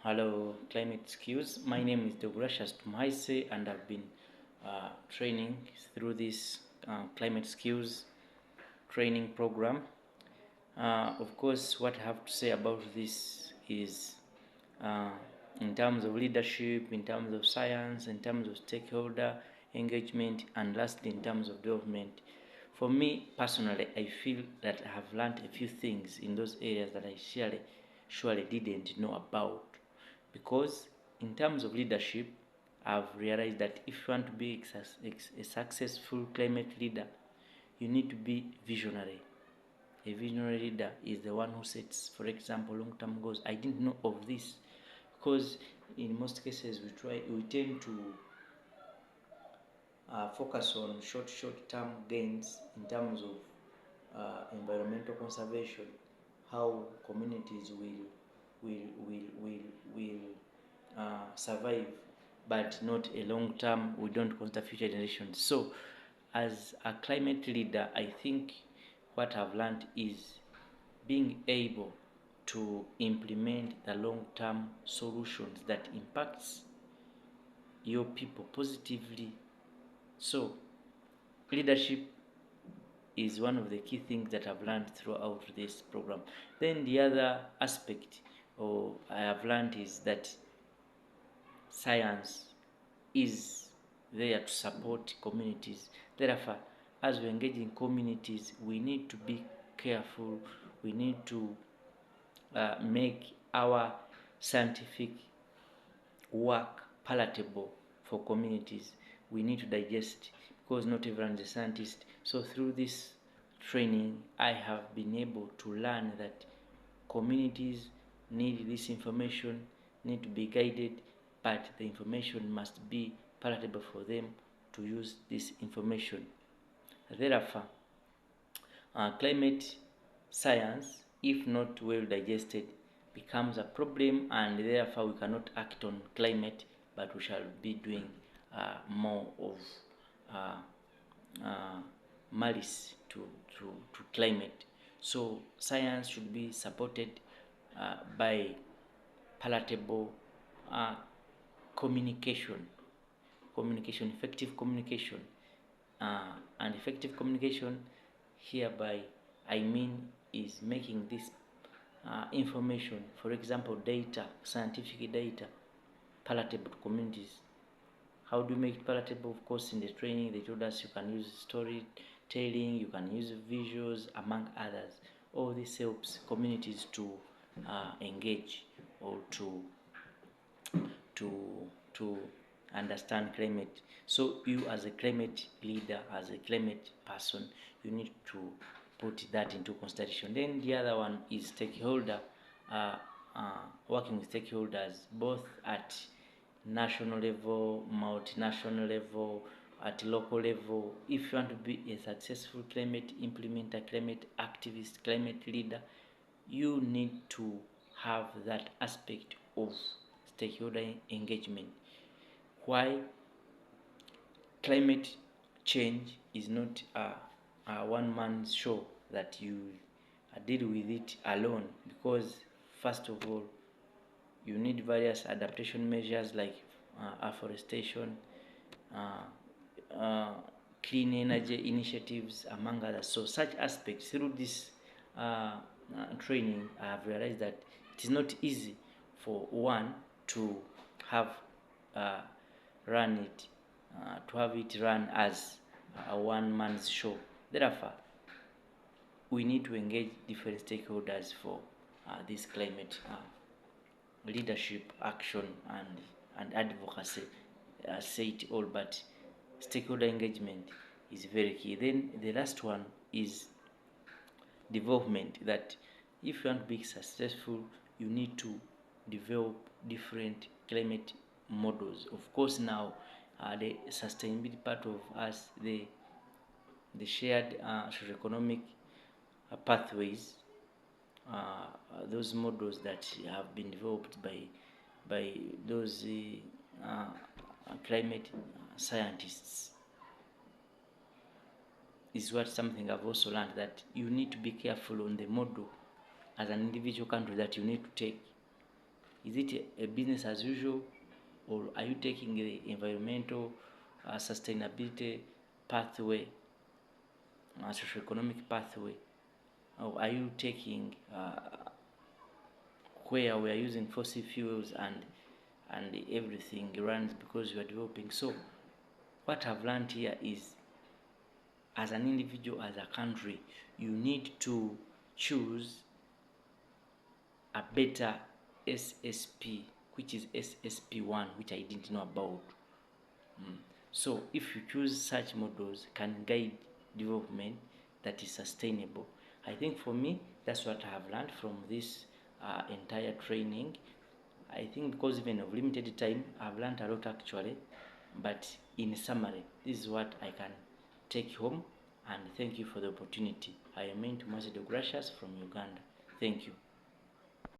Hello, climate skills. My name is Deogratias Tumhaise, and I've been training through this climate skills training program. Of course, what I have to say about this is uh, in terms of leadership, in terms of science, in terms of stakeholder engagement, and lastly, in terms of development. For me personally, I feel that I have learned a few things in those areas that I surely didn't know about. Because in terms of leadership, I've realized that if you want to be a successful climate leader, you need to be visionary. A visionary leader is the one who sets, for example, long-term goals. I didn't know of this because in most cases we tend to focus on short-term gains in terms of environmental conservation, how communities will survive, but not a long term. We don't consider future generations. So, as a climate leader, I think what I've learned is being able to implement the long term solutions that impacts your people positively. So, leadership is one of the key things that I've learned throughout this program. Then the other aspect I have learned is that science is there to support communities. Therefore, as we engage in communities, we need to be careful. We need to make our scientific work palatable for communities. We need to digest because not everyone is a scientist. So through this training, I have been able to learn that communities need this information, need to be guided, but the information must be palatable for them to use this information. Therefore, climate science, if not well digested, becomes a problem, and therefore we cannot act on climate, but we shall be doing more of uh, uh, malice to climate. So science should be supported by palatable uh, communication, effective communication, and effective communication hereby I mean is making this information, for example, data, scientific data, palatable to communities. How do you make it palatable? Of course, in the training, they told us you can use storytelling, you can use visuals, among others. All this helps communities to engage or to to understand climate. So you, as a climate leader, as a climate person, you need to put that into consideration. Then the other one is stakeholder, uh, working with stakeholders both at national level, multinational level, at local level. If you want to be a successful climate implementer, climate activist, climate leader, you need to have that aspect of stakeholder engagement. Why? Climate change is not a one man show that you deal with it alone, because first of all you need various adaptation measures like afforestation, uh, uh, clean energy initiatives, among others. So such aspects through this training, I have realized that it is not easy for one to have uh, run it, to have it run as a one man's show. Therefore, we need to engage different stakeholders for this climate leadership, action, and advocacy. Say it all, but stakeholder engagement is very key. Then the last one is development. That if you want to be successful, you need to develop different climate models. Of course, now the sustainability part of us, the shared socio-economic pathways, those models that have been developed by those climate scientists, is what something I've also learned, that you need to be careful on the model as an individual country that you need to take Is it a business as usual, or are you taking the environmental sustainability pathway, socio-economic pathway, or are you taking where we are using fossil fuels and everything runs because we are developing? So what I've learned here is, as an individual, as a country, you need to choose a better SSP, which is SSP1, which I didn't know about. So if you choose such models, can guide development that is sustainable. I think for me, that's what I have learned from this entire training. I think because even of limited time, I've learned a lot actually. But in summary, this is what I can take home, and thank you for the opportunity. I am Mento Macedo Gracious from Uganda. Thank you.